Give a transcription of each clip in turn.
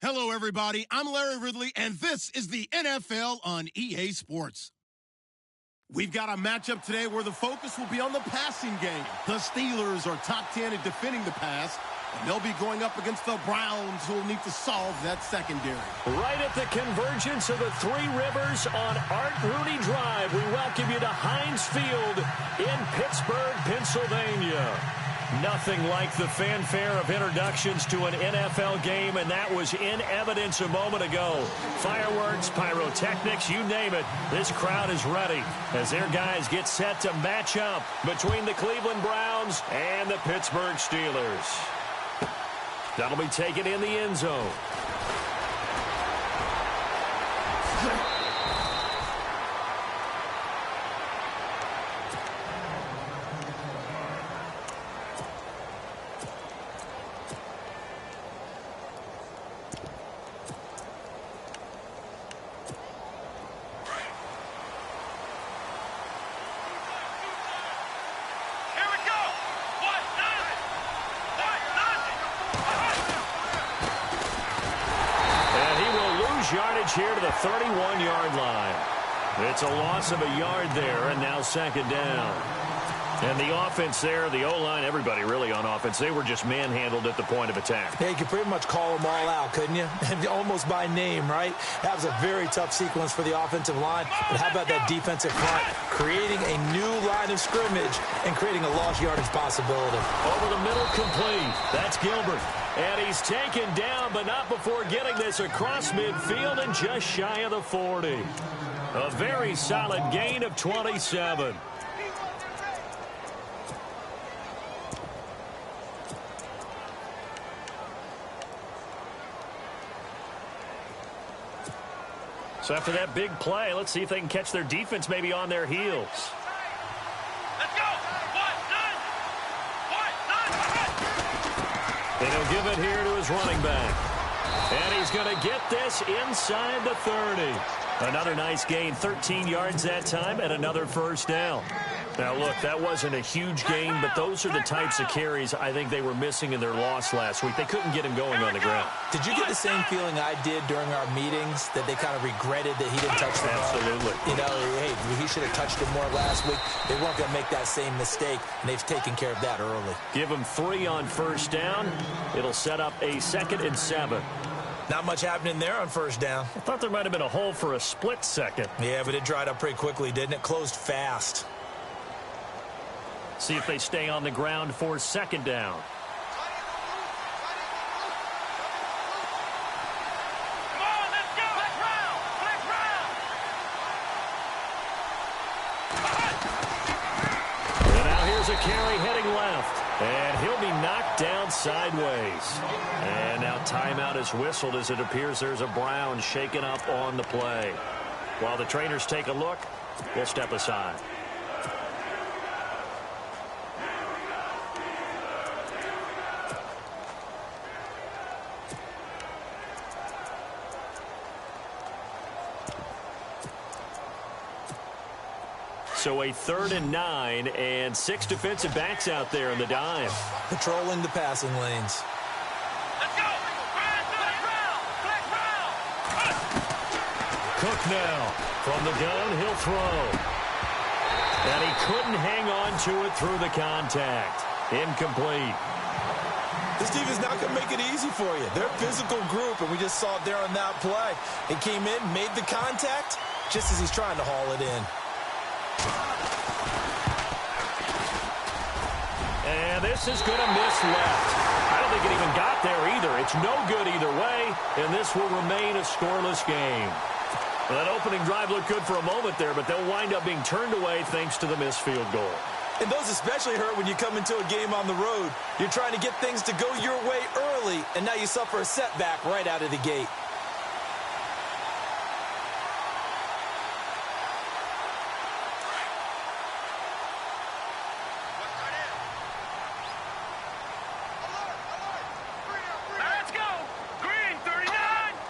Hello, everybody. I'm Larry Ridley, and this is the NFL on EA Sports. We've got a matchup today where the focus will be on the passing game. The Steelers are top 10 at defending the pass, and they'll be going up against the Browns, who will need to solve that secondary. Right at the convergence of the Three Rivers on Art Rooney Drive, we welcome you to Heinz Field in Pittsburgh, Pennsylvania. Nothing like the fanfare of introductions to an NFL game, and that was in evidence a moment ago. Fireworks, pyrotechnics, you name it. This crowd is ready as their guys get set to match up between the Cleveland Browns and the Pittsburgh Steelers. That'll be taken in the end zone. Yardage here to the 31-yard line. It's a loss of a yard there, and now second down. And the offense there, the O-line, everybody really on offense, they were just manhandled at the point of attack. Yeah, you could pretty much call them all out, couldn't you? Almost by name, right? That was a very tough sequence for the offensive line. But how about that defensive front? Creating a new line of scrimmage and creating a lost yardage possibility. Over the middle, complete. That's Gilbert. And he's taken down, but not before getting this across midfield and just shy of the 40. A very solid gain of 27. So after that big play, let's see if they can catch their defense maybe on their heels. And he'll give it here to his running back. And he's going to get this inside the 30. Another nice gain, 13 yards that time, and another first down. Now, look, that wasn't a huge gain, but those are the types of carries I think they were missing in their loss last week. They couldn't get him going on the ground. Did you get the same feeling I did during our meetings, that they kind of regretted that he didn't touch the ball? Absolutely. You know, hey, he should have touched it more last week. They weren't going to make that same mistake, and they've taken care of that early. Give him 3 on first down. It'll set up a 2nd and 7. Not much happening there on first down. I thought there might have been a hole for a split second. Yeah, but it dried up pretty quickly, didn't it? Closed fast. See if they stay on the ground for 2nd down. And now here's a carry heading left. And he'll be knocked down sideways. And now timeout is whistled as it appears there's a Brown shaken up on the play. While the trainers take a look, we'll step aside. So a 3rd and 9 and 6 defensive backs out there in the dive. Patrolling the passing lanes. Let's go! Cook now from the gun, he'll throw. And he couldn't hang on to it through the contact. Incomplete. This team is not going to make it easy for you. They're a physical group, and we just saw it there on that play. He came in, made the contact, just as he's trying to haul it in. And this is going to miss left. I don't think it even got there either. It's no good either way, and this will remain a scoreless game. Well, that opening drive looked good for a moment there, but they'll wind up being turned away thanks to the missed field goal. And those especially hurt when you come into a game on the road. You're trying to get things to go your way early, and now you suffer a setback right out of the gate.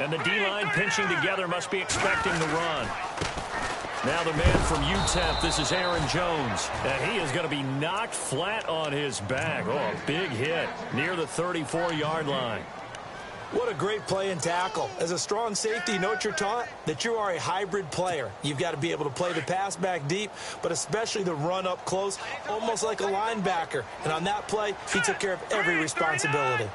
And the D-line pinching together must be expecting the run. Now the man from UTEP, this is Aaron Jones. And he is going to be knocked flat on his back. Oh, a big hit near the 34-yard line. What a great play and tackle. As a strong safety, you know what you're taught? That you are a hybrid player. You've got to be able to play the pass back deep, but especially the run up close, almost like a linebacker. And on that play, he took care of every responsibility.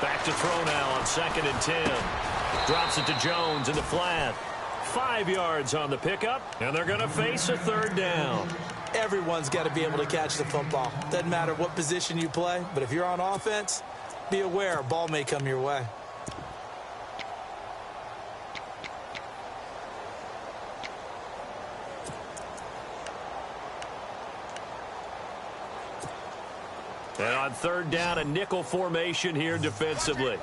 Back to throw now on 2nd and 10. Drops it to Jones in the flat. 5 yards on the pickup, and they're going to face a 3rd down. Everyone's got to be able to catch the football. Doesn't matter what position you play, but if you're on offense, be aware a ball may come your way. And on 3rd down, a nickel formation here defensively.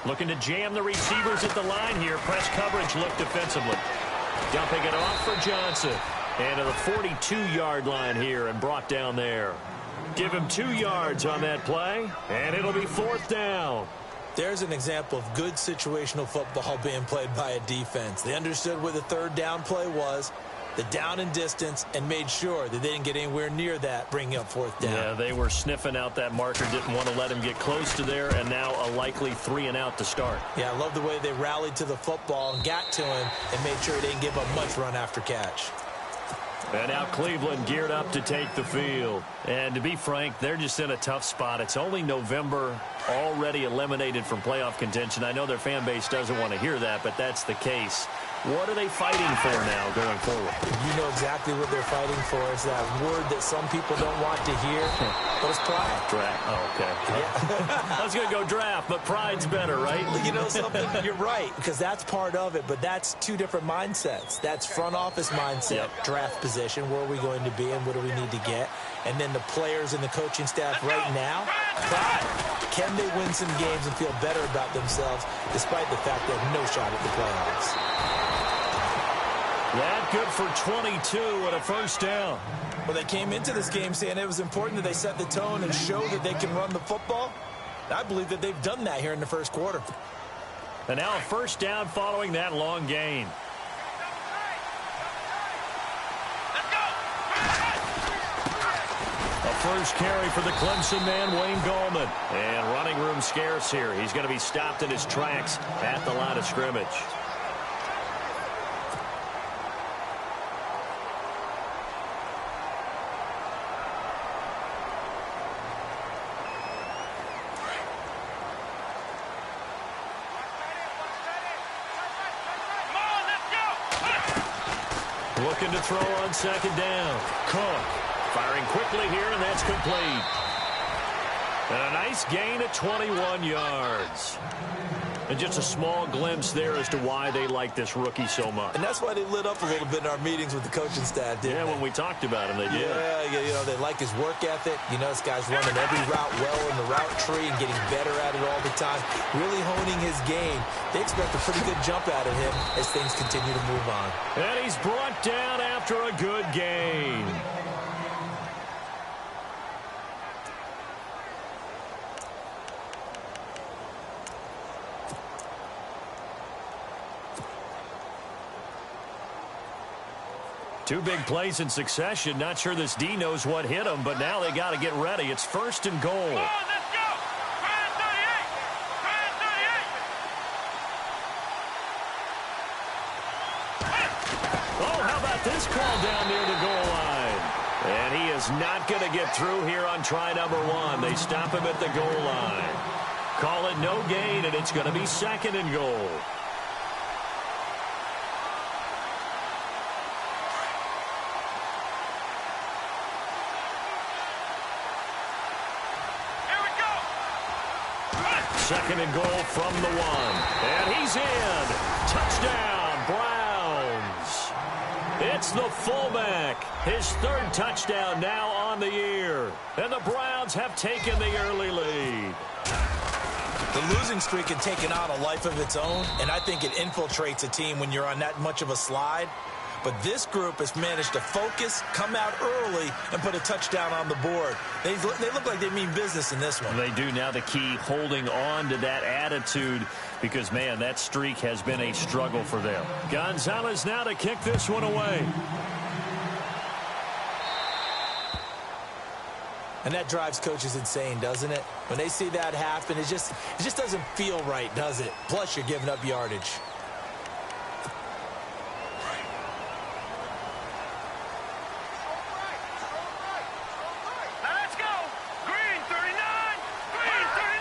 Looking to jam the receivers at the line here. Press coverage look defensively. Dumping it off for Johnson. And to the 42-yard line here and brought down there. Give him 2 yards on that play, and it'll be 4th down. There's an example of good situational football being played by a defense. They understood where the 3rd down play was, the down and distance, and made sure that they didn't get anywhere near that, bringing up 4th down. Yeah, they were sniffing out that marker, didn't want to let him get close to there, and now a likely 3 and out to start. Yeah, I love the way they rallied to the football and got to him and made sure they didn't give up much run after catch. And now Cleveland geared up to take the field. And to be frank, they're just in a tough spot. It's only November, already eliminated from playoff contention. I know their fan base doesn't want to hear that, but that's the case. What are they fighting for now going forward? You know exactly what they're fighting for. It's that word that some people don't want to hear, but it's pride. Draft. Oh, okay. Yeah. I was going to go draft, but pride's better, right? You know something? You're right, because that's part of it, but that's 2 different mindsets. That's front office mindset, draft position, where are we going to be and what do we need to get? And then the players and the coaching staff right now, pride. Can they win some games and feel better about themselves despite the fact they have no shot at the playoffs? That good for 22 and a 1st down. Well, they came into this game saying it was important that they set the tone and show that they can run the football. I believe that they've done that here in the 1st quarter. And now a 1st down following that long gain. A first carry for the Clemson man, Wayne Gallman. And running room scarce here. He's going to be stopped in his tracks at the line of scrimmage. Looking to throw on 2nd down. Cook firing quickly here, and that's complete. And a nice gain at 21 yards. And just a small glimpse there as to why they like this rookie so much. And that's why they lit up a little bit in our meetings with the coaching staff, didn't they? When we talked about him, they did. Yeah, you know, they like his work ethic. You know, this guy's running every route well in the route tree and getting better at it all the time, really honing his game. They expect a pretty good jump out of him as things continue to move on. And he's brought down after a good gain. Two big plays in succession. Not sure this D knows what hit him, but now they got to get ready. It's 1st and goal. Let's go! Oh, how about this call down near the goal line? And he is not going to get through here on try number 1. They stop him at the goal line. Call it no gain, and it's going to be 2nd and goal. Second and goal from the 1. And he's in. Touchdown, Browns. It's the fullback. His 3rd touchdown now on the year. And the Browns have taken the early lead. The losing streak had taken on a life of its own, and I think it infiltrates a team when you're on that much of a slide. But this group has managed to focus, come out early, and put a touchdown on the board. They look like they mean business in this one. They do. Now the key, holding on to that attitude, because, man, that streak has been a struggle for them. Gonzalez now to kick this one away. And that drives coaches insane, doesn't it? When they see that happen, it just doesn't feel right, does it? Plus, you're giving up yardage.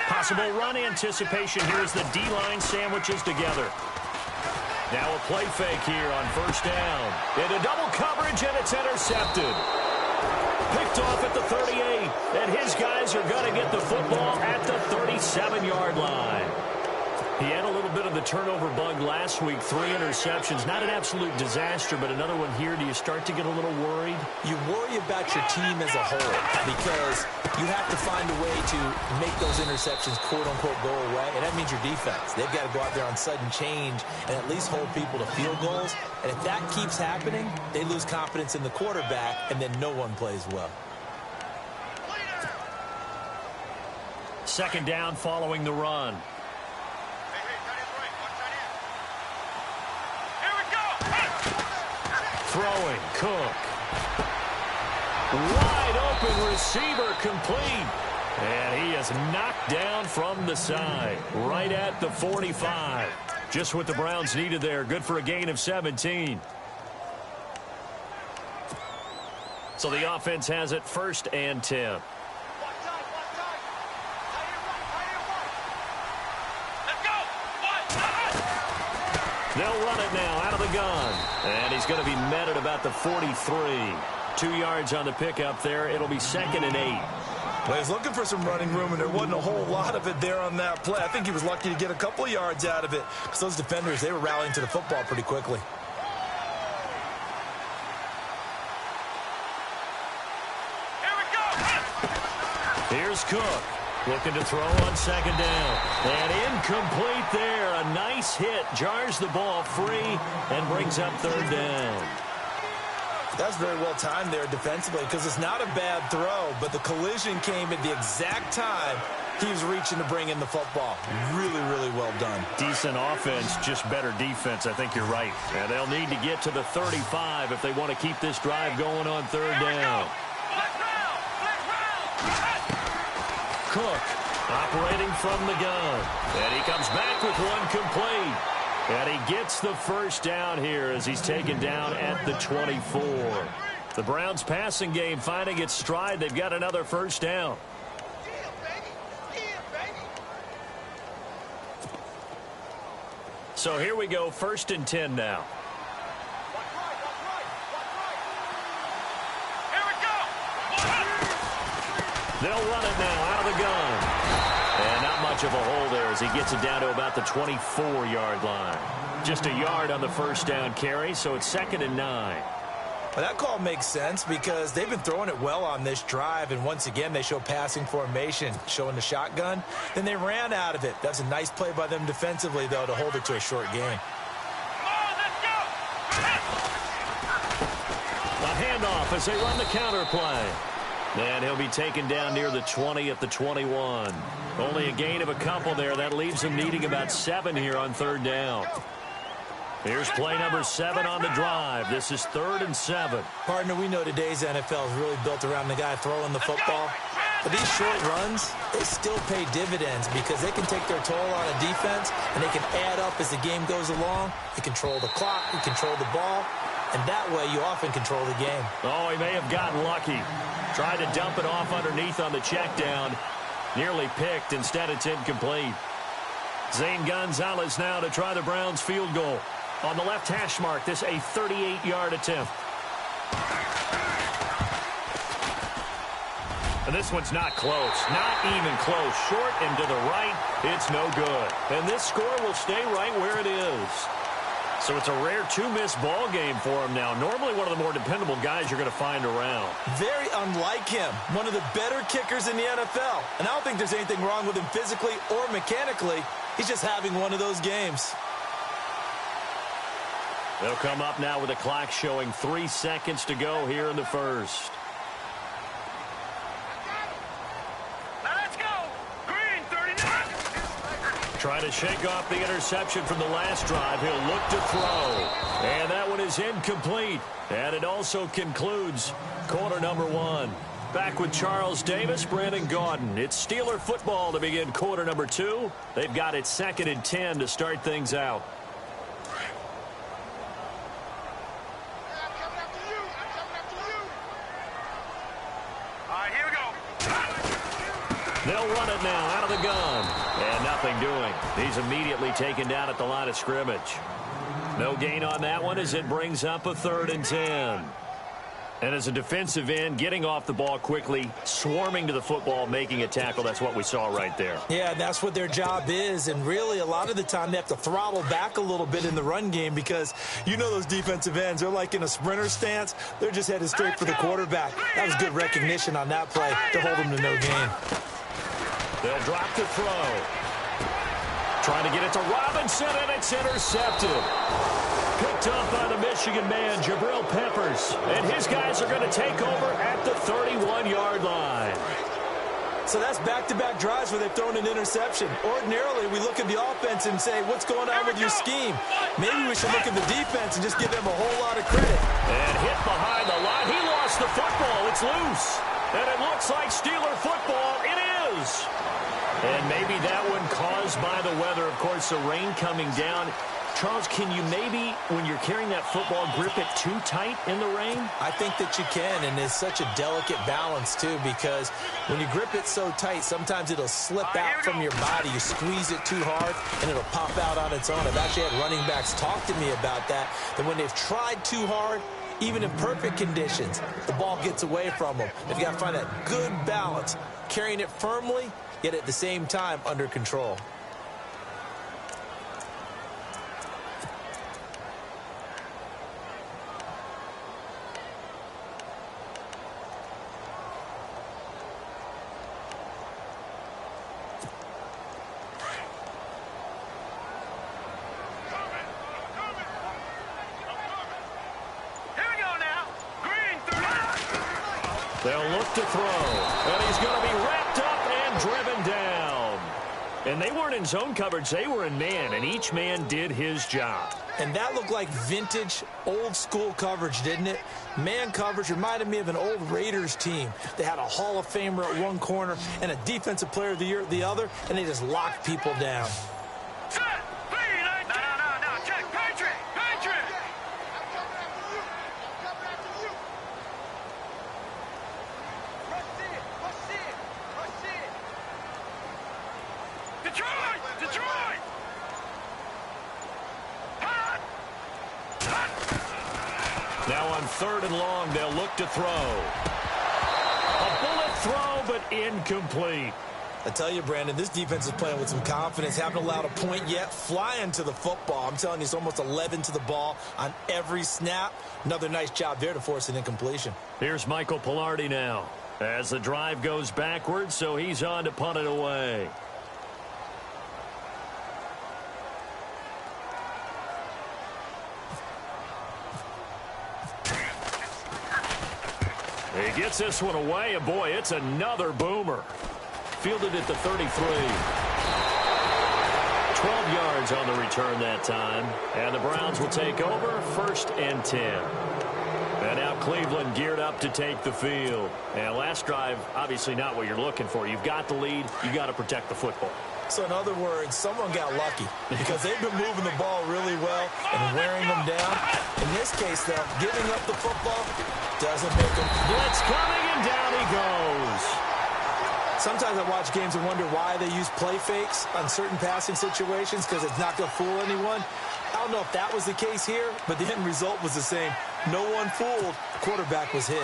Possible run anticipation here as the D-line sandwiches together. Now a play fake here on first down. Into double coverage, and it's intercepted. Picked off at the 38, and his guys are going to get the football at the 37-yard line. He had a little bit of the turnover bug last week, 3 interceptions. Not an absolute disaster, but another one here. Do you start to get a little worried? You worry about your team as a whole because you have to find a way to make those interceptions, quote-unquote, go away, and that means your defense. They've got to go out there on sudden change and at least hold people to field goals. And if that keeps happening, they lose confidence in the quarterback, and then no one plays well. Second down following the run. Throwing, Cook. Wide open receiver, complete. And he is knocked down from the side, right at the 45. Just what the Browns needed there. Good for a gain of 17. So the offense has it 1st and 10. They'll run it now out of the gun. And he's going to be met at about the 43. 2 yards on the pickup there. It'll be 2nd and 8. Well, he's looking for some running room, and there wasn't a whole lot of it there on that play. I think he was lucky to get a couple of yards out of it because those defenders, they were rallying to the football pretty quickly. Here we go. Here's Cook. Looking to throw on 2nd down. And incomplete there. A nice hit. Jars the ball free and brings up 3rd down. That's very well timed there defensively because it's not a bad throw, but the collision came at the exact time he was reaching to bring in the football. Really, really well done. Decent offense, just better defense. I think you're right. And they'll need to get to the 35 if they want to keep this drive going on 3rd down. Cook operating from the gun. And he comes back with one complete. And he gets the 1st down here as he's taken down at the 24. The Browns passing game finding its stride. They've got another 1st down. So here we go, 1st and 10 now. They'll run it now out of the gun. And not much of a hole there as he gets it down to about the 24-yard line. Just a yard on the 1st down carry, so it's 2nd and 9. Well, that call makes sense because they've been throwing it well on this drive, and once again they show passing formation, showing the shotgun. Then they ran out of it. That's a nice play by them defensively, though, to hold it to a short gain. A handoff as they run the counter play. And he'll be taken down near the 20 at the 21. Only a gain of a couple there. That leaves him needing about 7 here on 3rd down. Here's play number 7 on the drive. This is 3rd and 7. Partner, we know today's NFL is really built around the guy throwing the football. But these short runs, they still pay dividends because they can take their toll on a defense, and they can add up as the game goes along. They control the clock, they control the ball, and that way you often control the game. Oh, he may have gotten lucky. Tried to dump it off underneath on the check down. Nearly picked. Instead, it's incomplete. Zane Gonzalez now to try the Browns field goal. On the left hash mark, this a 38-yard attempt. And this one's not close. Not even close. Short and to the right. It's no good. And this score will stay right where it is. So it's a rare 2-miss ball game for him now. Normally one of the more dependable guys you're going to find around. Very unlike him. One of the better kickers in the NFL. And I don't think there's anything wrong with him physically or mechanically. He's just having one of those games. They'll come up now with a clock showing 3 seconds to go here in the first. Now let's go. Green, 39. Trying to shake off the interception from the last drive. He'll look to throw. And that one is incomplete. And it also concludes quarter number one. Back with Charles Davis, Brandon Gaudin. It's Steeler football to begin quarter number two. They've got it 2nd and 10 to start things out. All right, here we go. They'll run it now out of the gun. And nothing doing. He's immediately taken down at the line of scrimmage. No gain on that one as it brings up a 3rd and 10. And as a defensive end, getting off the ball quickly, swarming to the football, making a tackle, that's what we saw right there. Yeah, that's what their job is. And really, a lot of the time, they have to throttle back a little bit in the run game because you know those defensive ends, they're like in a sprinter stance. They're just headed straight for the quarterback. That was good recognition on that play to hold them to no gain. They'll drop the throw. Trying to get it to Robinson, and it's intercepted. Picked up by the Michigan man, Jabril Peppers. And his guys are going to take over at the 31-yard line. So that's back-to-back drives where they've thrown an interception. Ordinarily, we look at the offense and say, what's going on with your scheme? Maybe we should look at the defense and just give them a whole lot of credit. And hit behind the line. He lost the football. It's loose. And it looks like Steeler football. It is. And maybe that one caused by the weather. Of course, the rain coming down. Charles, can you maybe, when you're carrying that football, grip it too tight in the rain? I think that you can, and it's such a delicate balance, too, because when you grip it so tight, sometimes it'll slip out from your body. You squeeze it too hard, and it'll pop out on its own. I've actually had running backs talk to me about that when they've tried too hard, even in perfect conditions, the ball gets away from them. They've got to find that good balance, carrying it firmly, yet at the same time under control. They'll look to throw, and he's going to be wrapped up and driven down. And they weren't in zone coverage. They were in man, and each man did his job. And that looked like vintage, old-school coverage, didn't it? Man coverage reminded me of an old Raiders team. They had a Hall of Famer at one corner and a Defensive Player of the Year at the other, and they just locked people down. Now on 3rd and long, they'll look to throw. A bullet throw, but incomplete. I tell you, Brandon, this defense is playing with some confidence. Haven't allowed a point yet. Flying to the football. I'm telling you, it's almost 11 to the ball on every snap. Another nice job there to force an incompletion. Here's Michael Pilardi now as the drive goes backwards, so he's on to punt it away. He gets this one away, and boy, it's another boomer. Fielded at the 33. 12 yards on the return that time. And the Browns will take over 1st and 10. And now Cleveland geared up to take the field. And last drive, obviously not what you're looking for. You've got the lead. You've got to protect the football. So in other words, someone got lucky because they've been moving the ball really well and wearing them down. In this case, though, giving up the football doesn't make them. Blitz coming, and down he goes. Sometimes I watch games and wonder why they use play fakes on certain passing situations because it's not going to fool anyone. I don't know if that was the case here, but the end result was the same. No one fooled. Quarterback was hit.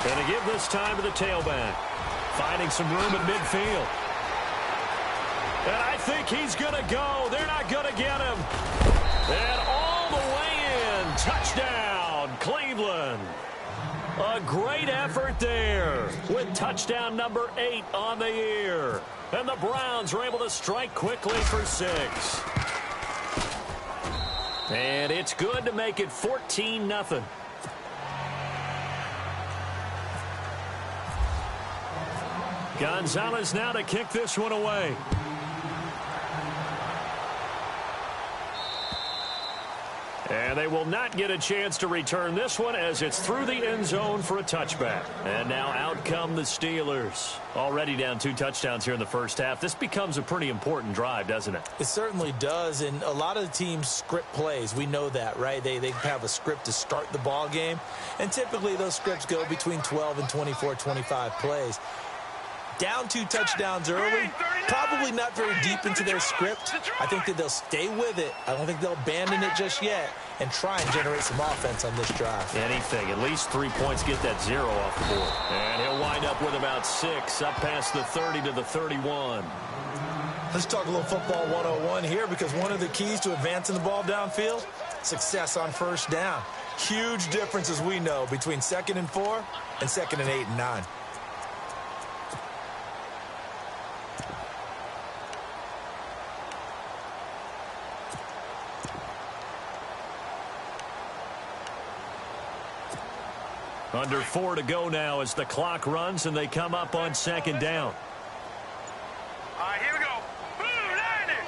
Going to give this time to the tailback. Finding some room at midfield. And I think he's going to go. They're not going to get him. And all the way in. Touchdown, Cleveland. A great effort there with touchdown number 8 on the year. And the Browns are able to strike quickly for 6. And it's good to make it 14-0. Gonzalez now to kick this one away. And they will not get a chance to return this one as it's through the end zone for a touchback. And now out come the Steelers. Already down 2 touchdowns here in the first half. This becomes a pretty important drive, doesn't it? It certainly does, and a lot of the teams script plays. We know that, right? They have a script to start the ball game, and typically those scripts go between 12 and 24, 25 plays. Down 2 touchdowns early, probably not very deep into their script. I think that they'll stay with it. I don't think they'll abandon it just yet and try and generate some offense on this drive. Anything, at least 3 points, get that 0 off the board. And he'll wind up with about 6, up past the 30 to the 31. Let's talk a little football 101 here, because one of the keys to advancing the ball downfield, success on first down. Huge difference, as we know, between 2nd and 4 and 2nd and 8 and 9. Under 4 to go now as the clock runs and they come up on 2nd down. All right, here we go. Boom, landed.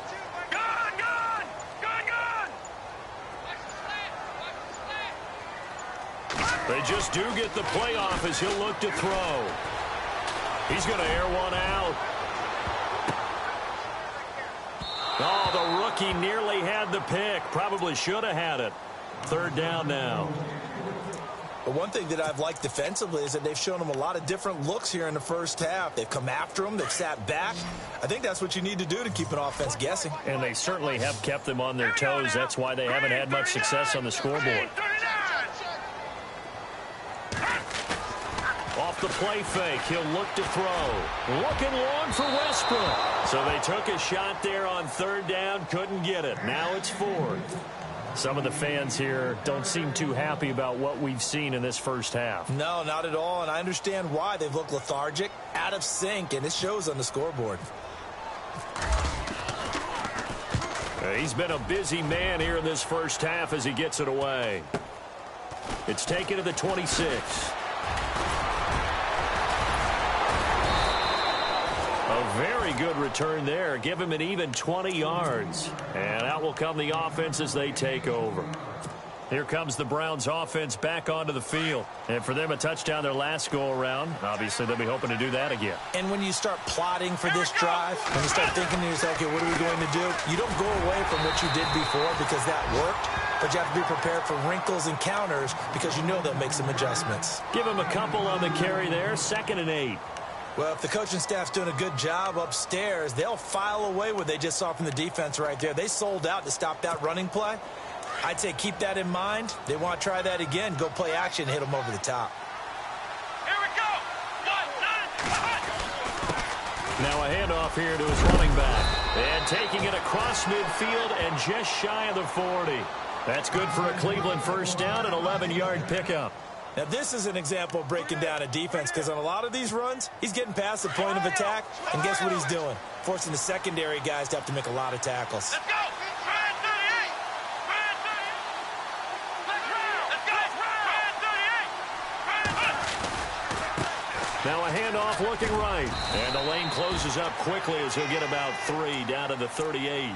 Gone, gone, gone, gone. They just do get the playoff as he'll look to throw. He's going to air one out. Oh, the rookie nearly had the pick. Probably should have had it. 3rd down now. But one thing that I've liked defensively is that they've shown them a lot of different looks here in the first half. They've come after them. They've sat back. I think that's what you need to do to keep an offense guessing. And they certainly have kept them on their toes. That's why they haven't had much success on the scoreboard. Off the play fake, he'll look to throw. Looking long for Westbrook. So they took a shot there on 3rd down, couldn't get it. Now it's 4th. Some of the fans here don't seem too happy about what we've seen in this first half. No, not at all, and I understand why. They've looked lethargic, out of sync, and it shows on the scoreboard. He's been a busy man here in this first half as he gets it away. It's taken to the 26. A very good return there. Give him an even 20 yards. And out will come the offense as they take over. Here comes the Browns offense back onto the field. And for them, a touchdown their last go-around. Obviously, they'll be hoping to do that again. And when you start plotting for this drive, when you start thinking to yourself, okay, what are we going to do? You don't go away from what you did before because that worked. But you have to be prepared for wrinkles and counters because you know they'll make some adjustments. Give him a couple on the carry there. 2nd and 8. Well, if the coaching staff's doing a good job upstairs, they'll file away what they just saw from the defense right there. They sold out to stop that running play. I'd say keep that in mind. They want to try that again. Go play action, hit them over the top. Here we go. 1, 9, Now a handoff here to his running back. And taking it across midfield and just shy of the 40. That's good for a Cleveland first down, an 11-yard pickup. Now, this is an example of breaking down a defense because on a lot of these runs, he's getting past the point of attack, and guess what he's doing? Forcing the secondary guys to have to make a lot of tackles. let's go. Ryan 38. Ryan 38. Let's round. Let's go. Ryan 38. Now a handoff looking right. And the lane closes up quickly as he'll get about 3 down to the 38.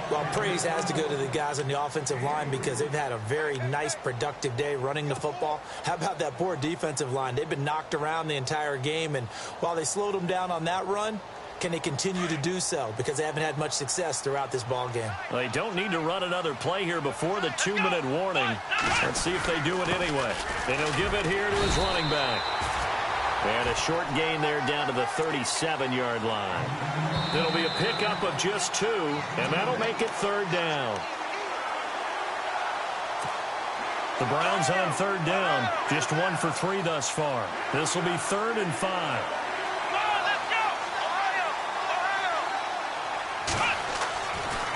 Well, praise has to go to the guys on the offensive line because they've had a very nice, productive day running the football. How about that poor defensive line? They've been knocked around the entire game, and while they slowed them down on that run, can they continue to do so? Because they haven't had much success throughout this ball game. They don't need to run another play here before the 2-minute warning. Let's see if they do it anyway. And he'll give it here to his running back. And a short gain there down to the 37-yard line. It'll be a pickup of just 2, and that'll make it 3rd down. The Browns on 3rd down, just 1 for 3 thus far. This will be 3rd and 5.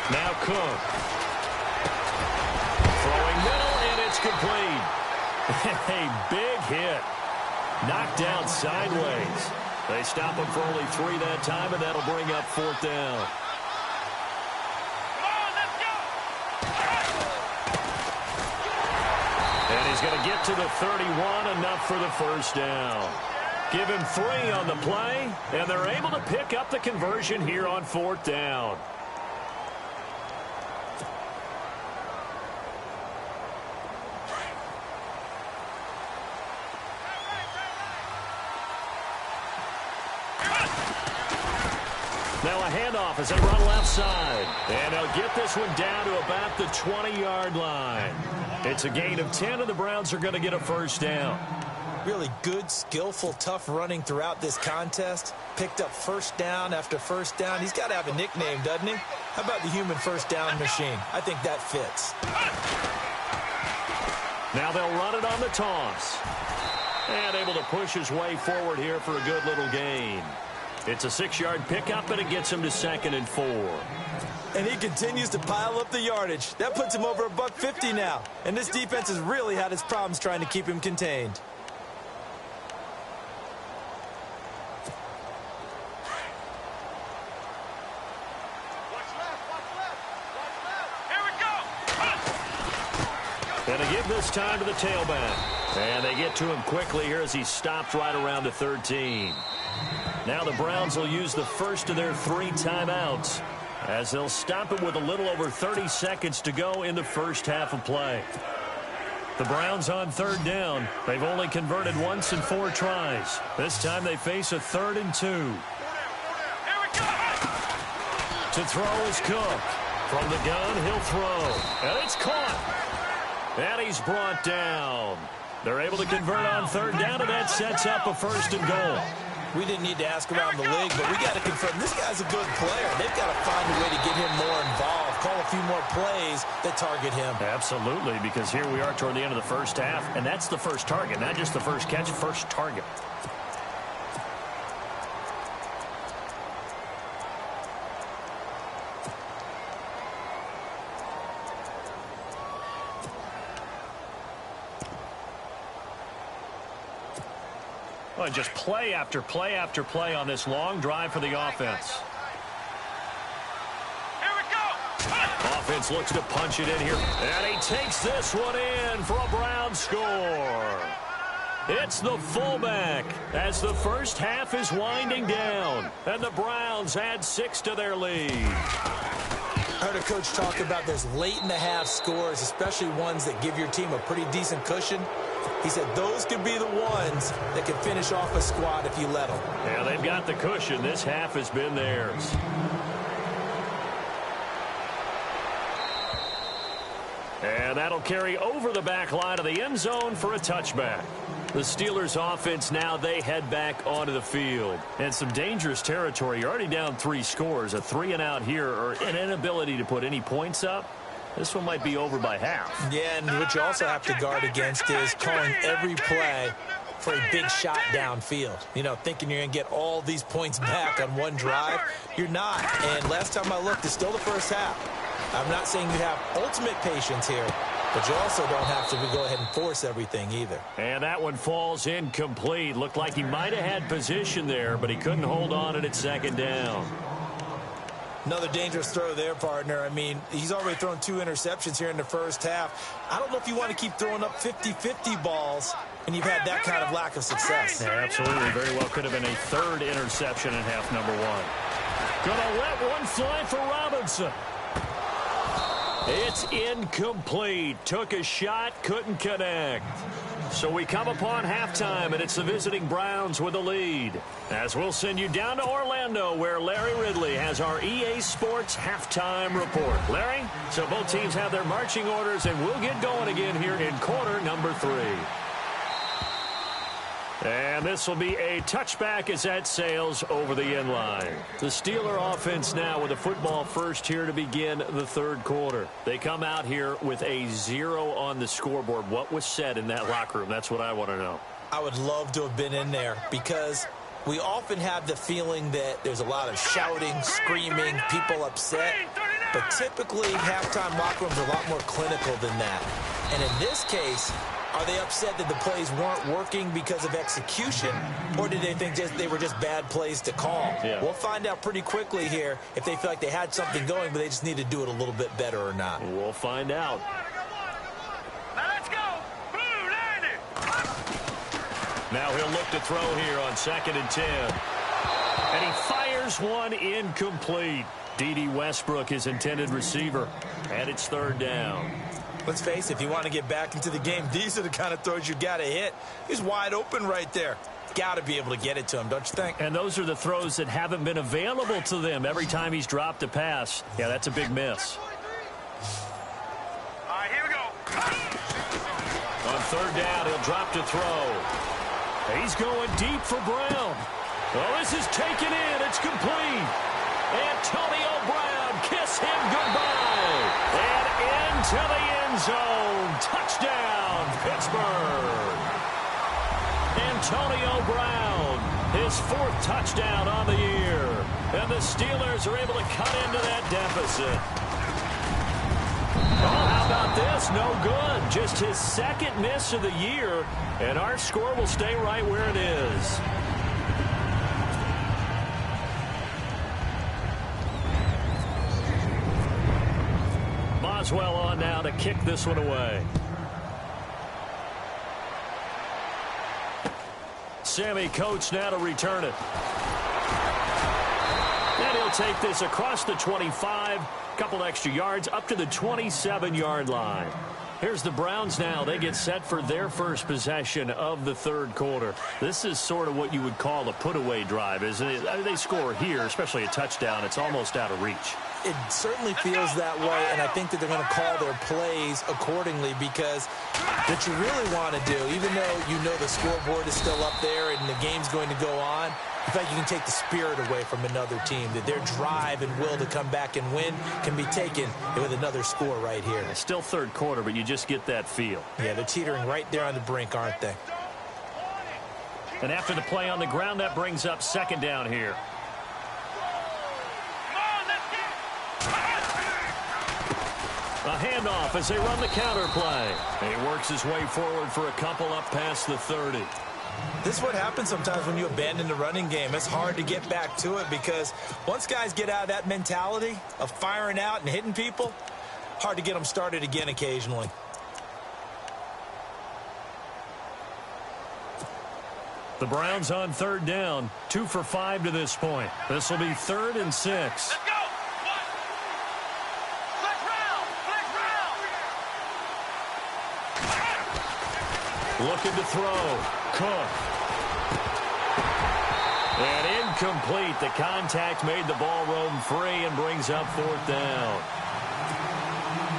Now Cook. Throwing middle, and it's complete. A big hit. Knocked down sideways. They stop him for only 3 that time, and that'll bring up 4th down. And he's going to get to the 31, enough for the 1st down. Give him 3 on the play, and they're able to pick up the conversion here on 4th down. Now a handoff as they run left side. And they'll get this one down to about the 20-yard line. It's a gain of 10, and the Browns are going to get a 1st down. Really good, skillful, tough running throughout this contest. Picked up 1st down after 1st down. He's got to have a nickname, doesn't he? How about the human 1st down machine? I think that fits. Now they'll run it on the toss. And able to push his way forward here for a good little gain. It's a 6-yard pickup, and it gets him to 2nd and 4. And he continues to pile up the yardage. That puts him over $150 now. And this defense has really had its problems trying to keep him contained. And they give this time to the tailback. And they get to him quickly here as he stopped right around the 13. Now the Browns will use the first of their 3 timeouts as they'll stop it with a little over 30 seconds to go in the first half of play. The Browns on 3rd down. They've only converted once in 4 tries. This time they face a 3rd and 2. To throw is Cook. From the gun, he'll throw. And it's caught. And he's brought down. They're able to convert on 3rd down, and that sets up a 1st and goal. We didn't need to ask around the league, but we got to confirm this guy's a good player. They've got to find a way to get him more involved, call a few more plays that target him. Absolutely, because here we are toward the end of the first half, and that's the first target, not just the first catch, first target. Well, just play after play after play on this long drive for the offense. Here we go. Offense looks to punch it in here. And he takes this one in for a Brown score. It's the fullback as the first half is winding down. And the Browns add 6 to their lead. I heard a coach talk about those late-in-the-half scores, especially ones that give your team a pretty decent cushion. He said those could be the ones that can finish off a squad if you let them. Yeah, they've got the cushion. This half has been theirs. And that'll carry over the back line of the end zone for a touchback. The Steelers offense now, they head back onto the field. And some dangerous territory. You're already down 3 scores. A 3-and-out here, or an inability to put any points up. This one might be over by half. Yeah, and what you also have to guard against is calling every play for a big shot downfield. You know, thinking you're going to get all these points back on one drive. You're not. And last time I looked, it's still the first half. I'm not saying you have ultimate patience here, but you also don't have to go ahead and force everything either. And that one falls incomplete. Looked like he might have had position there, but he couldn't hold on at 2nd down. Another dangerous throw there, partner. I mean, he's already thrown 2 interceptions here in the first half. I don't know if you want to keep throwing up 50-50 balls when you've had that kind of lack of success. Yeah, absolutely. Very well could have been a 3rd interception in half number 1. Gonna let one fly for Robinson. It's incomplete. Took a shot, couldn't connect. So we come upon halftime, and it's the visiting Browns with the lead. As we'll send you down to Orlando, where Larry Ridley has our EA Sports halftime report. Larry, so both teams have their marching orders, and we'll get going again here in quarter number 3. And this will be a touchback as that sails over the end line. The Steeler offense now with a football first here to begin the 3rd quarter. They come out here with a 0 on the scoreboard. What was said in that locker room? That's what I want to know. I would love to have been in there because we often have the feeling that there's a lot of shouting, screaming, people upset. But typically, halftime locker rooms are a lot more clinical than that. And in this case, Are they upset that the plays weren't working because of execution, or did they think they were just bad plays to call? Yeah. We'll find out pretty quickly here if they feel like they had something going, but they just need to do it a little bit better or not. We'll find out. Now let's go. Blue, line it. Now he'll look to throw here on 2nd and 10. And he fires one incomplete. D.D. Westbrook, his intended receiver. And it's 3rd down. Let's face it, if you want to get back into the game, these are the kind of throws you got to hit. He's wide open right there. Got to be able to get it to him, don't you think? And those are the throws that haven't been available to them every time he's dropped a pass. Yeah, that's a big miss. All right, here we go. On 3rd down, he'll drop to throw. He's going deep for Brown. Oh, this is taken in. It's complete. Antonio Brown, kiss him goodbye. And into the end zone. Touchdown, Pittsburgh. Antonio Brown, his 4th touchdown on the year. And the Steelers are able to cut into that deficit. Oh, how about this? No good. Just his 2nd miss of the year. And our score will stay right where it is. Boswell on now to kick this one away. Sammy Coates now to return it. And he'll take this across the 25. Couple extra yards up to the 27-yard line. Here's the Browns now. They get set for their first possession of the 3rd quarter. This is sort of what you would call a put-away drive, isn't it? I mean, they score here, especially a touchdown. It's almost out of reach. It certainly feels that way, and I think that they're going to call their plays accordingly because what you really want to do, even though you know the scoreboard is still up there and the game's going to go on, in fact, you can take the spirit away from another team, that their drive and will to come back and win can be taken with another score right here. It's still 3rd quarter, but you just get that feel. Yeah, they're teetering right there on the brink, aren't they? And after the play on the ground, that brings up 2nd down here. A handoff as they run the counter play. And he works his way forward for a couple up past the 30. This is what happens sometimes when you abandon the running game. It's hard to get back to it because once guys get out of that mentality of firing out and hitting people, hard to get them started again occasionally. The Browns on 3rd down, 2 for 5 to this point. This will be 3rd and 6. Let's go. Looking to throw. Cook. And incomplete. The contact made the ball roam free and brings up 4th down.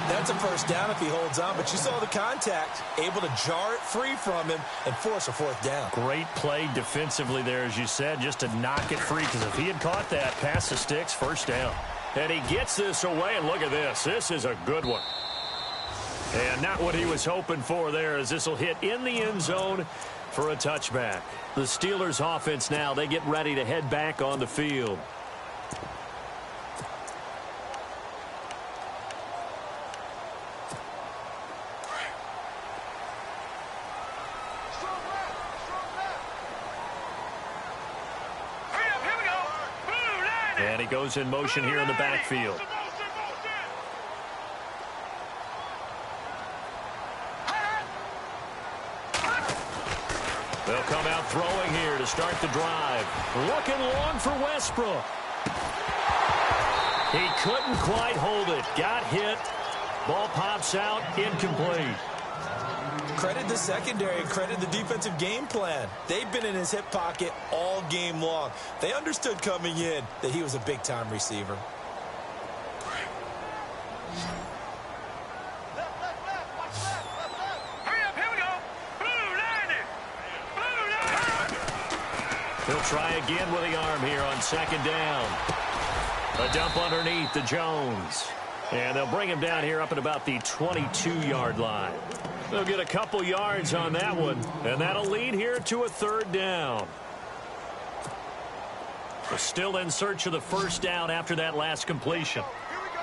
That's a first down if he holds on, but you saw the contact, able to jar it free from him and force a 4th down. Great play defensively there, as you said, just to knock it free, because if he had caught that, pass the sticks, 1st down. And he gets this away, and look at this. This is a good one. And not what he was hoping for there, as this will hit in the end zone for a touchback. The Steelers offense now, they get ready to head back on the field. And he goes in motion here in the backfield. They'll come out throwing here to start the drive. Looking long for Westbrook. He couldn't quite hold it. Got hit. Ball pops out. Incomplete. Credit the secondary, credit the defensive game plan. They've been in his hip pocket all game long. They understood coming in that he was a big-time receiver. He'll try again with the arm here on 2nd down. A dump underneath to Jones. And they'll bring him down here up at about the 22-yard line. They'll get a couple yards on that one, and that'll lead here to a 3rd down. We're still in search of the 1st down after that last completion. Here we go.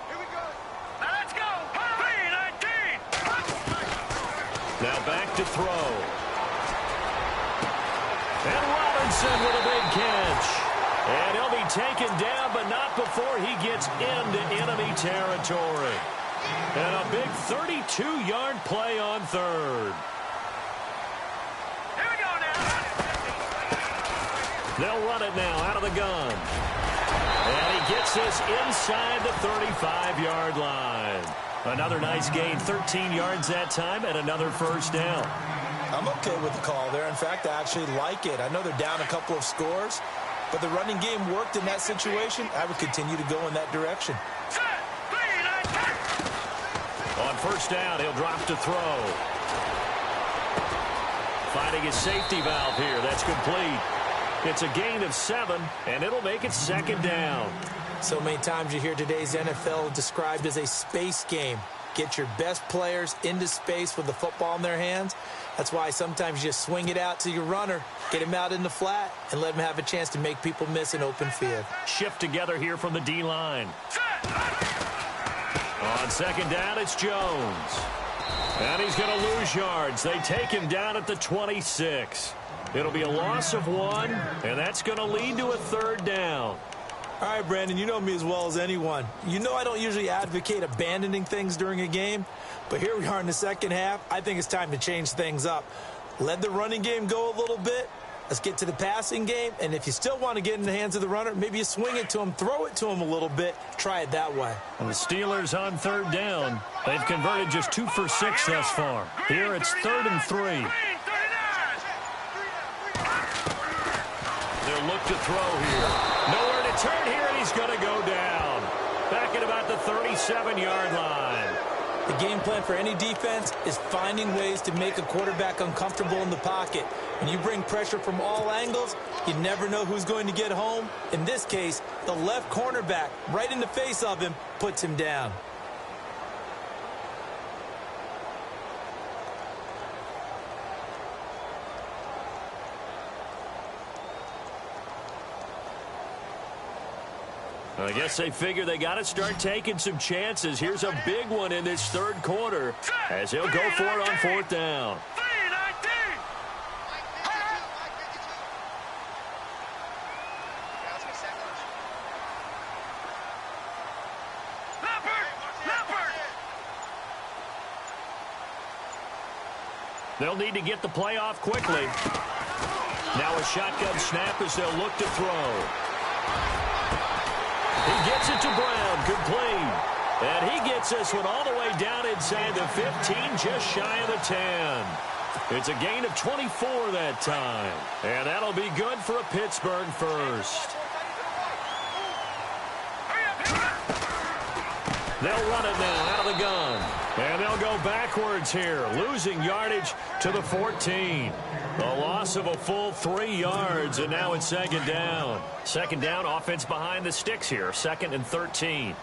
Here we go. Now let's go. 3-19. Now back to throw. And Robinson with a big catch. And he'll be taken down, but not before he gets into enemy territory. And a big 32-yard play on third. Here we go now. They'll run it now out of the gun. And he gets this inside the 35-yard line. Another nice gain, 13 yards that time, and another first down. I'm okay with the call there. In fact, I actually like it. I know they're down a couple of scores, but the running game worked in that situation. I would continue to go in that direction. On first down, he'll drop to throw. Finding his safety valve here. That's complete. It's a gain of 7, and it'll make it second down. So many times you hear today's NFL described as a space game. Get your best players into space with the football in their hands. That's why sometimes you just swing it out to your runner, get him out in the flat, and let him have a chance to make people miss an open field. Shift together here from the D-line. On second down, it's Jones. And he's going to lose yards. They take him down at the 26. It'll be a loss of 1, and that's going to lead to a third down. All right, Brandon, you know me as well as anyone. You know I don't usually advocate abandoning things during a game, but here we are in the second half. I think it's time to change things up. Let the running game go a little bit. Let's get to the passing game, and if you still want to get in the hands of the runner, maybe you swing it to him, throw it to him a little bit, try it that way. And the Steelers on third down. They've converted just 2 for 6 thus far. Here it's 3rd and 3. They'll look to throw here. Nowhere to turn here, and he's going to go down. Back at about the 37-yard line. The game plan for any defense is finding ways to make a quarterback uncomfortable in the pocket. When you bring pressure from all angles, you never know who's going to get home. In this case, the left cornerback, right in the face of him, puts him down. I guess they figure they got to start taking some chances. Here's a big one in this third quarter as he'll go for it on 4th down. They'll need to get the play off quickly. Now a shotgun snap as they'll look to throw. He gets it to Brown, complete. And he gets this one all the way down inside the 15, just shy of the 10. It's a gain of 24 that time. And that'll be good for a Pittsburgh first. They'll run it now out of the gun. And they'll go backwards here, losing yardage to the 14. A loss of a full 3 yards, and now it's second down. Second down, offense behind the sticks here, 2nd and 13. Here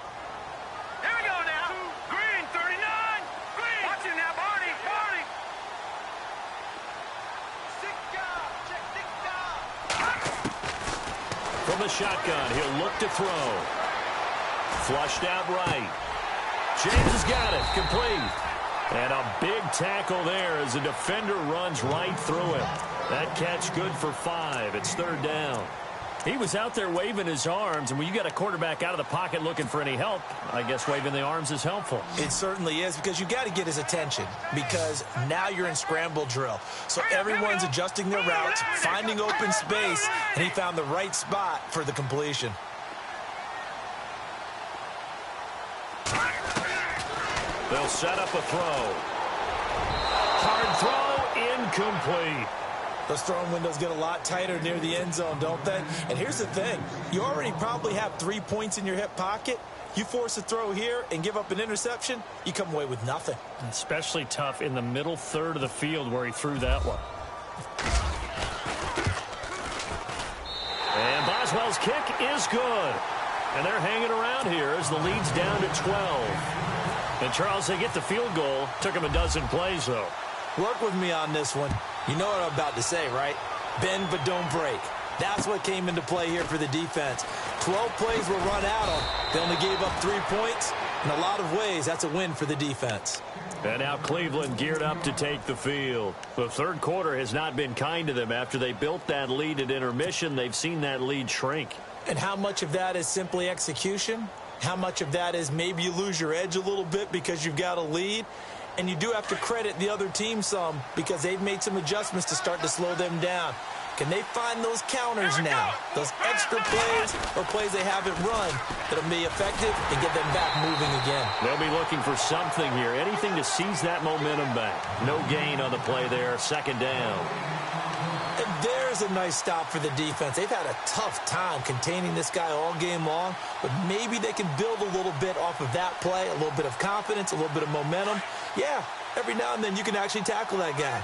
we go now. Green, 39. Green. Watch him now, Barney. Barney. From the shotgun, he'll look to throw. Flushed out right. James has got it, complete. And a big tackle there as the defender runs right through him. That catch good for 5. It's 3rd down. He was out there waving his arms, and when you got a quarterback out of the pocket looking for any help, I guess waving the arms is helpful. It certainly is, because you got to get his attention, because now you're in scramble drill. So everyone's adjusting their routes, finding open space, and he found the right spot for the completion. They'll set up a throw. Hard throw, incomplete. Those throwing windows get a lot tighter near the end zone, don't they? And here's the thing. You already probably have 3 points in your hip pocket. You force a throw here and give up an interception, you come away with nothing. Especially tough in the middle third of the field where he threw that one. And Boswell's kick is good. And they're hanging around here as the lead's down to 12. And, Charles, they get the field goal. Took them a dozen plays, though. Work with me on this one. You know what I'm about to say, right? Bend but don't break. That's what came into play here for the defense. 12 plays were run out of. They only gave up 3 points. In a lot of ways, that's a win for the defense. And now Cleveland geared up to take the field. The third quarter has not been kind to them. After they built that lead at intermission, they've seen that lead shrink. And how much of that is simply execution? How much of that is maybe you lose your edge a little bit because you've got a lead? And you do have to credit the other team some because they've made some adjustments to start to slow them down. Can they find those counters now, those extra plays or plays they haven't run that'll be effective and get them back moving again? They'll be looking for something here, anything to seize that momentum back. No gain on the play there, second down. And there's a nice stop for the defense. They've had a tough time containing this guy all game long, but maybe they can build a little bit off of that play, a little bit of confidence, a little bit of momentum. Yeah, every now and then you can actually tackle that guy.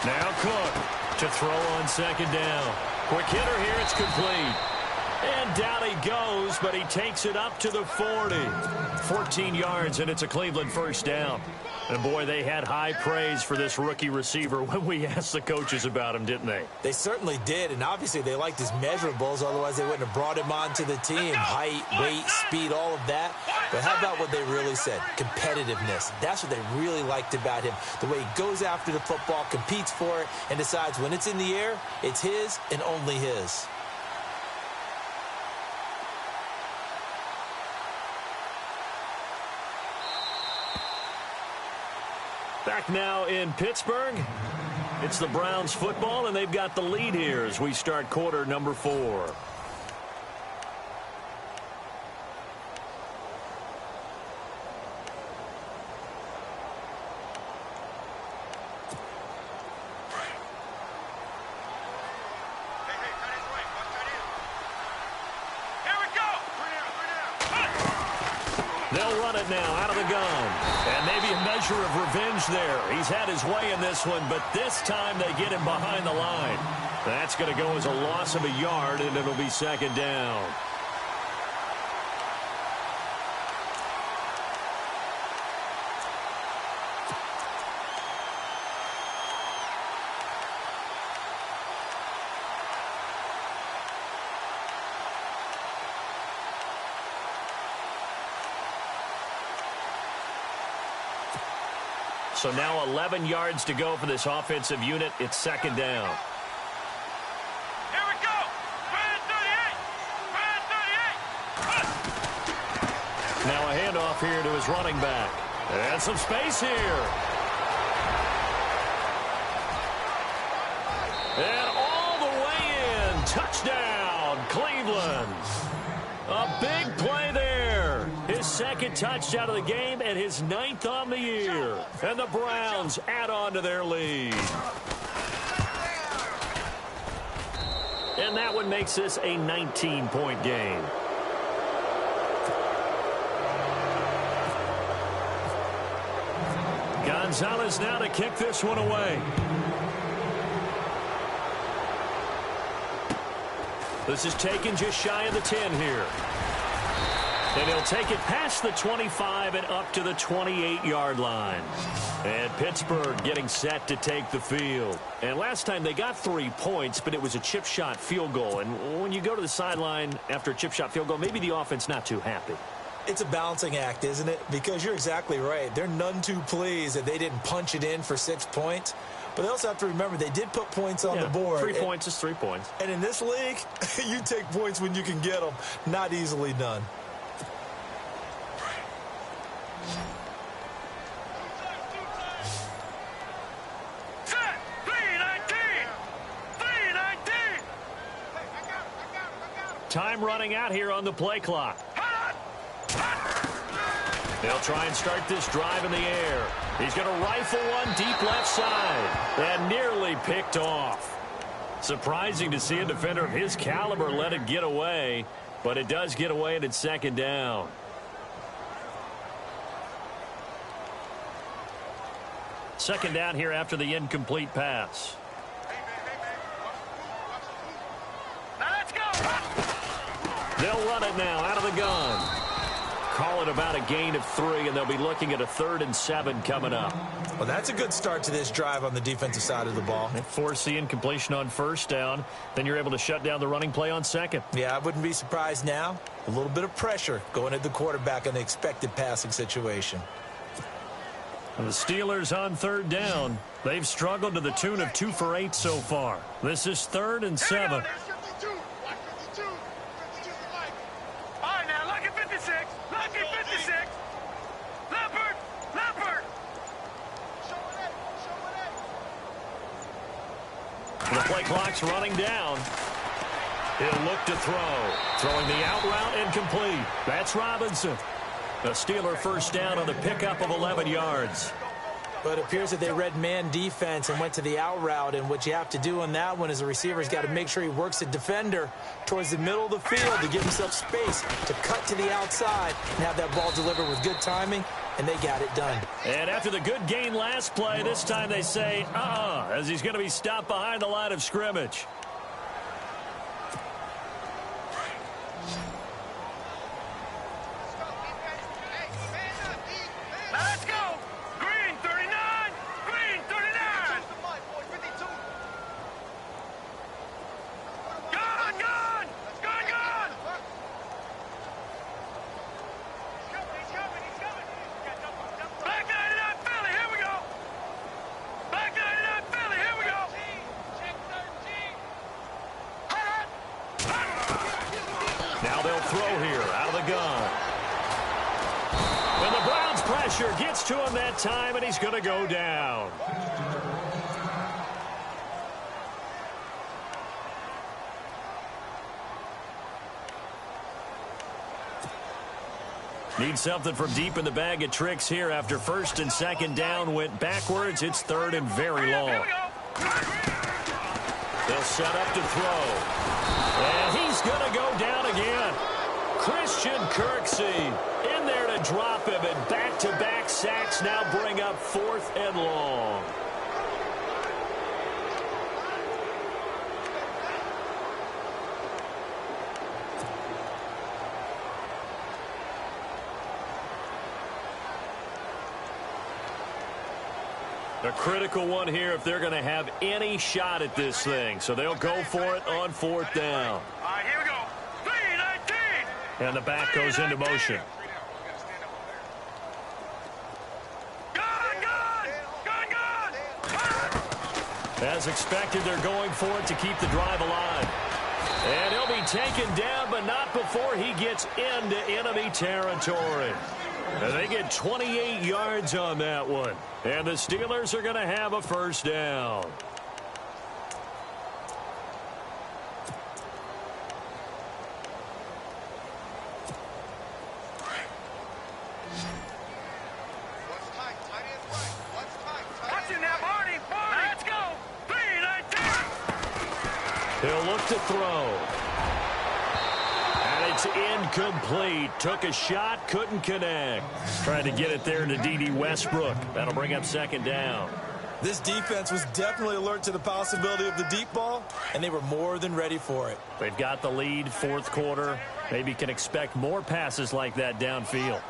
Now Cook to throw on second down. Quick hitter here, it's complete. And down he goes, but he takes it up to the 40. 14 yards, and it's a Cleveland first down. And, boy, they had high praise for this rookie receiver when we asked the coaches about him, didn't they? They certainly did, and obviously they liked his measurables. Otherwise, they wouldn't have brought him onto the team. Height, weight, speed, all of that. But how about what they really said? Competitiveness. That's what they really liked about him. The way he goes after the football, competes for it, and decides when it's in the air, it's his and only his. Back now in Pittsburgh. It's the Browns football, and they've got the lead here as we start quarter number 4. They'll run it now out of the gun. And maybe a measure of revenge there. He's had his way in this one, but this time they get him behind the line. That's going to go as a loss of a yard, and it'll be second down. So now 11 yards to go for this offensive unit. It's second down. Here we go. Brand 38. Now a handoff here to his running back. And some space here. And all the way in. Touchdown, Cleveland. A big play there. His second touchdown of the game and his 9th on the year. And the Browns add on to their lead. And that one makes this a 19-point game. Gonzalez now to kick this one away. This is taken just shy of the 10 here. And he'll take it past the 25 and up to the 28-yard line. And Pittsburgh getting set to take the field. And last time they got 3 points, but it was a chip shot field goal. And when you go to the sideline after a chip shot field goal, maybe the offense not too happy. It's a balancing act, isn't it? Because you're exactly right. They're none too pleased that they didn't punch it in for 6 points. But they also have to remember they did put points on the board. 3 points is 3 points. And in this league, you take points when you can get them. Not easily done. Time running out here on the play clock. They'll try and start this drive in the air. He's going to rifle one deep left side. And nearly picked off. Surprising to see a defender of his caliber let it get away. But it does get away, and it's second down. Second down here after the incomplete pass. Now let's go. They'll run it now out of the gun. call it about a gain of 3, and they'll be looking at a 3rd and 7 coming up. Well, that's a good start to this drive on the defensive side of the ball. They force the incompletion on 1st down. Then you're able to shut down the running play on 2nd. Yeah, I wouldn't be surprised now. A little bit of pressure going at the quarterback in the expected passing situation. And the Steelers on 3rd down. They've struggled to the tune of 2 for 8 so far. This is 3rd and 7. The play clock's running down. He'll look to throw. Throwing the out route incomplete. That's Robinson. A Steeler 1st down on the pickup of 11 yards. But it appears that they read man defense and went to the out route. And what you have to do on that one is the receiver's got to make sure he works the defender towards the middle of the field to give himself space to cut to the outside and have that ball delivered with good timing. And they got it done. And after the good gain last play, this time they say, as he's going to be stopped behind the line of scrimmage. Let's go! Green 39! Green 39! Gone! Gone! Gone! Gone! Back 99 Philly, here we go! Back 99 Philly, here we go! Now they'll throw here out of the gun. And the Browns pressure gets to him that time, and he's going to go down. Need something from deep in the bag of tricks here after 1st and 2nd down went backwards. It's 3rd and very long. They'll set up to throw. And he's going to go down again. Christian Kirksey in there to drop him, and back-to-back sacks now bring up 4th and long. A critical one here if they're going to have any shot at this thing. So they'll go for it on 4th down. All right, here we go. 3-19. And the back goes into motion. Gone! Gone! Gone! Gone! As expected, they're going for it to keep the drive alive. And he'll be taken down, but not before he gets into enemy territory. And they get 28 yards on that one. And the Steelers are going to have a 1st down. Watch it now, Barney! Let's go! 3-19! He'll look to throw. And it's incomplete. Took a shot, couldn't connect. Trying to get it there to D.D. Westbrook. That'll bring up 2nd down. This defense was definitely alert to the possibility of the deep ball, and they were more than ready for it. They've got the lead, 4th quarter. Maybe can expect more passes like that downfield.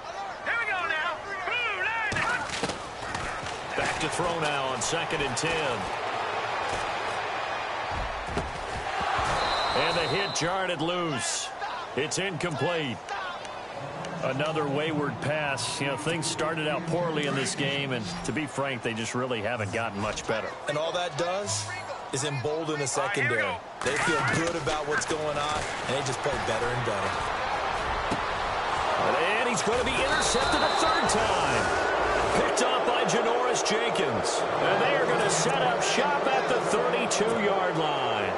Here we go now! Boom! Landon! Back to throw now on 2nd and 10. And the hit jarred loose. It's incomplete. Another wayward pass. You know, things started out poorly in this game, and to be frank, they just really haven't gotten much better. And all that does is embolden the secondary. They feel good about what's going on, and they just play better and better. And he's going to be intercepted a 3rd time. Picked up by Janoris Jenkins. And they are going to set up shop at the 32-yard line.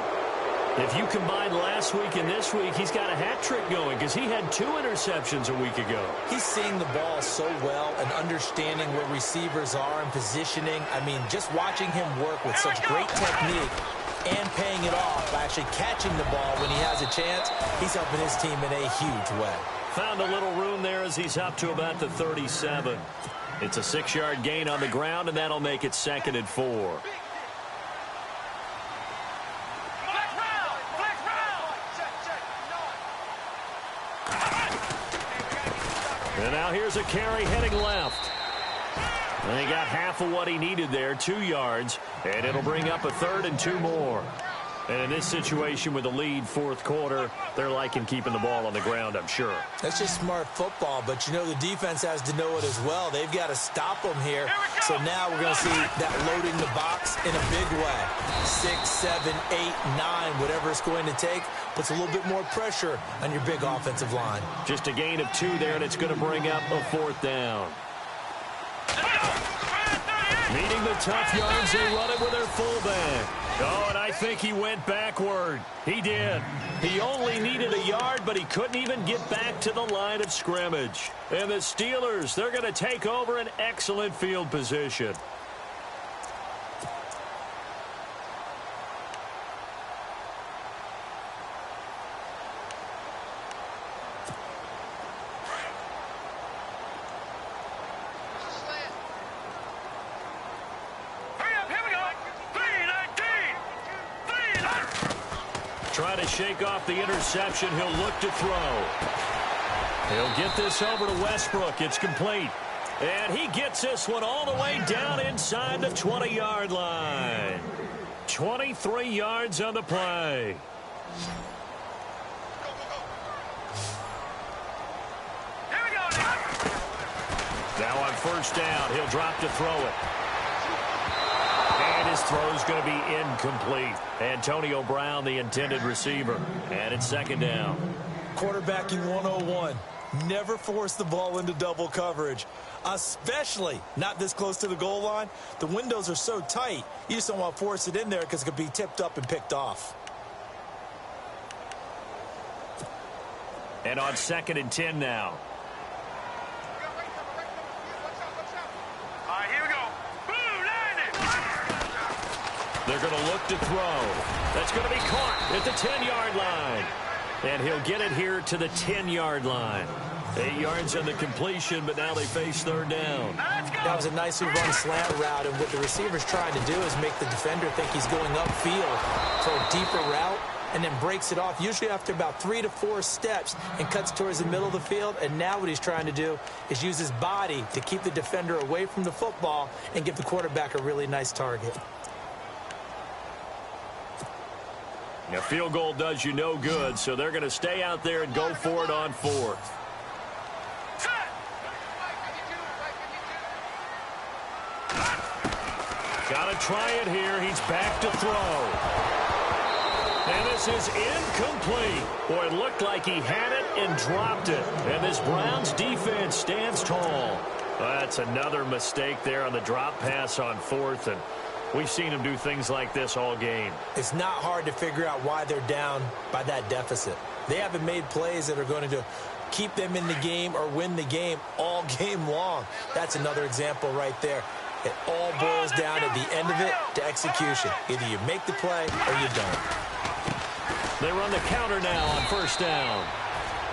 If you combine last week and this week, he's got a hat trick going because he had 2 interceptions a week ago. He's seeing the ball so well and understanding where receivers are and positioning. I mean, just watching him work with such great technique and paying it off by actually catching the ball when he has a chance, he's helping his team in a huge way. Found a little room there as he's up to about the 37. It's a 6-yard gain on the ground, and that'll make it 2nd and 4. And now here's a carry heading left. And he got half of what he needed there, 2 yards. And it'll bring up a 3rd and 2 more. And in this situation with the lead, fourth quarter, they're liking keeping the ball on the ground, I'm sure. That's just smart football, but you know the defense has to know it as well. They've got to stop them here. So now we're going to see that loading the box in a big way. 6, 7, 8, 9, whatever it's going to take, puts a little bit more pressure on your big offensive line. Just a gain of 2 there, and it's going to bring up a 4th down. Needing the tough yards, they run it with their fullback. Oh, and I think he went backward. He did. He only needed a yard, but he couldn't even get back to the line of scrimmage. And the Steelers, they're going to take over an excellent field position. Trying to shake off the interception. He'll look to throw. He'll get this over to Westbrook. It's complete. And he gets this one all the way down inside the 20-yard line. 23 yards on the play. Now on first down, he'll drop to throw it. And his throw's going to be incomplete. Antonio Brown, the intended receiver. And it's second down. Quarterbacking 101. Never force the ball into double coverage, especially not this close to the goal line. The windows are so tight, you just don't want to force it in there because it could be tipped up and picked off. And on 2nd and 10 now. They're going to look to throw. That's going to be caught at the 10-yard line. And he'll get it here to the 10-yard line. 8 yards on the completion, but now they face third down. That was a nicely run slant route, and what the receiver's trying to do is make the defender think he's going upfield for a deeper route, and then breaks it off, usually after about 3 to 4 steps, and cuts towards the middle of the field. And now what he's trying to do is use his body to keep the defender away from the football and give the quarterback a really nice target. A field goal does you no good, so they're going to stay out there and go for it on 4th. Got to try it here. He's back to throw. And this is incomplete. Boy, it looked like he had it and dropped it. And this Browns defense stands tall. That's another mistake there on the drop pass on 4th, and we've seen him do things like this all game. It's not hard to figure out why they're down by that deficit. They haven't made plays that are going to keep them in the game or win the game all game long. That's another example right there. It all boils down at the end of it to execution. Either you make the play or you don't. They run the counter now on first down.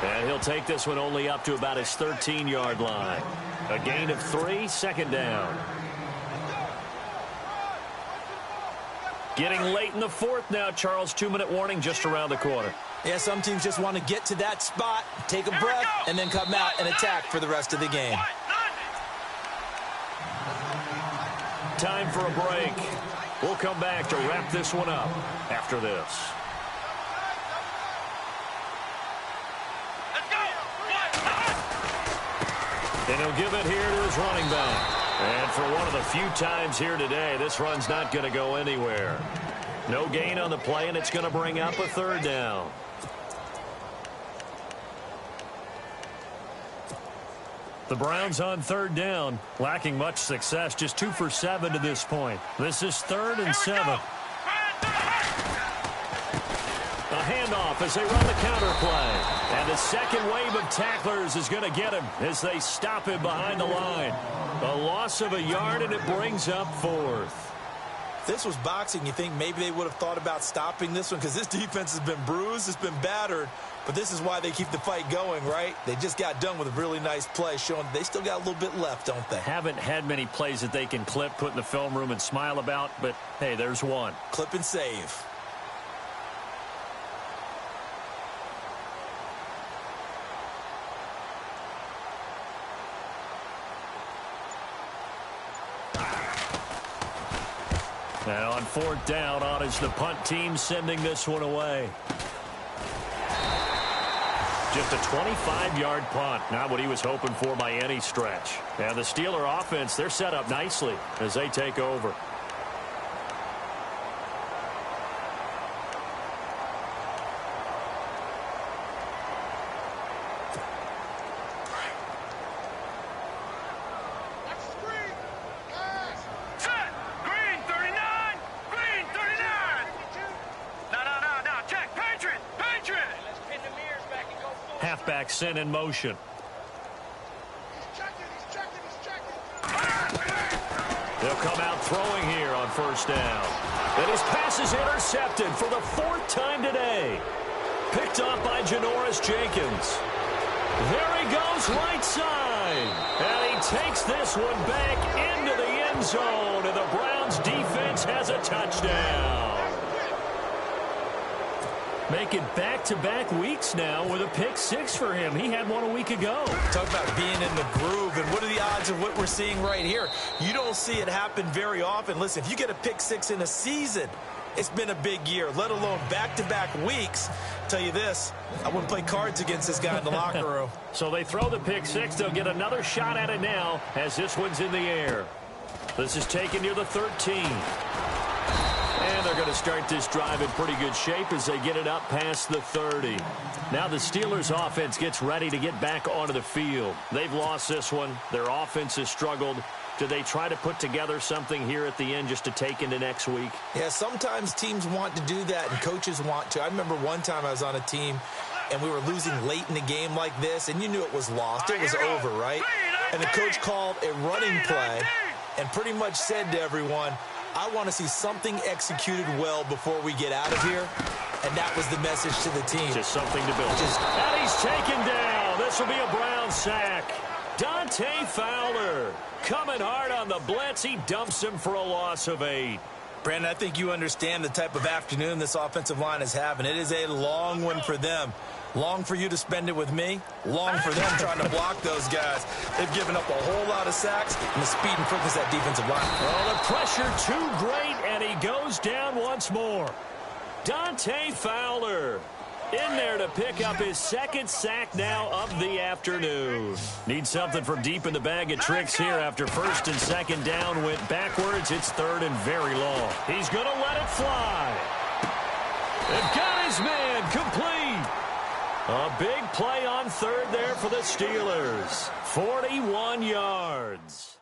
And he'll take this one only up to about his 13-yard line. A gain of 3, second down. Getting late in the 4th now, Charles. 2-minute warning just around the corner. Yeah, some teams just want to get to that spot, take a breath, and then come out and attack for the rest of the game. Time for a break. We'll come back to wrap this one up after this. And he'll give it here to his running back. And for one of the few times here today, this run's not going to go anywhere. No gain on the play, and it's going to bring up a third down. The Browns on third down, lacking much success, just 2 for 7 to this point. This is 3rd and 7. A handoff as they run the counter play. And the second wave of tacklers is going to get him as they stop him behind the line. A loss of a yard, and it brings up 4th. If this was boxing, you think maybe they would have thought about stopping this one because this defense has been bruised, it's been battered, but this is why they keep the fight going, right? They just got done with a really nice play, showing they still got a little bit left, don't they? Haven't had many plays that they can clip, put in the film room, and smile about, but hey, there's one. Clip and save. And on fourth down, on is the punt team sending this one away. Just a 25-yard punt, not what he was hoping for by any stretch. And the Steeler offense, they're set up nicely as they take over. Halfback sent in motion. They'll come out throwing here on first down. And his pass is intercepted for the fourth time today. Picked off by Janoris Jenkins. There he goes right side. And he takes this one back into the end zone. And the Browns defense has a touchdown. Making back-to-back weeks now with a pick six for him. He had one a week ago. Talk about being in the groove, and what are the odds of what we're seeing right here? You don't see it happen very often. Listen, if you get a pick six in a season, it's been a big year, let alone back-to-back weeks. Tell you this, I wouldn't play cards against this guy in the locker room. So they throw the pick six. They'll get another shot at it now as this one's in the air. This is taken near the 13. And they're going to start this drive in pretty good shape as they get it up past the 30. Now the Steelers offense gets ready to get back onto the field. They've lost this one. Their offense has struggled. Do they try to put together something here at the end just to take into next week? Yeah, sometimes teams want to do that and coaches want to. I remember one time I was on a team and we were losing late in the game like this, and you knew it was lost. It was over, right? And the coach called a running play and pretty much said to everyone, I want to see something executed well before we get out of here. And that was the message to the team. Just something to build. And he's taken down. This will be a Brown sack. Dante Fowler coming hard on the blitz. He dumps him for a loss of 8. Brandon, I think you understand the type of afternoon this offensive line is having. It is a long one for them. Long for you to spend it with me. Long for them trying to block those guys. They've given up a whole lot of sacks, and the speed and quickness of that defensive line. Well, the pressure too great, and he goes down once more. Dante Fowler in there to pick up his second sack now of the afternoon. Need something from deep in the bag of tricks here after first and second down went backwards. It's third and very long. He's going to let it fly. They've got his man complete. A big play on third there for the Steelers. 41 yards.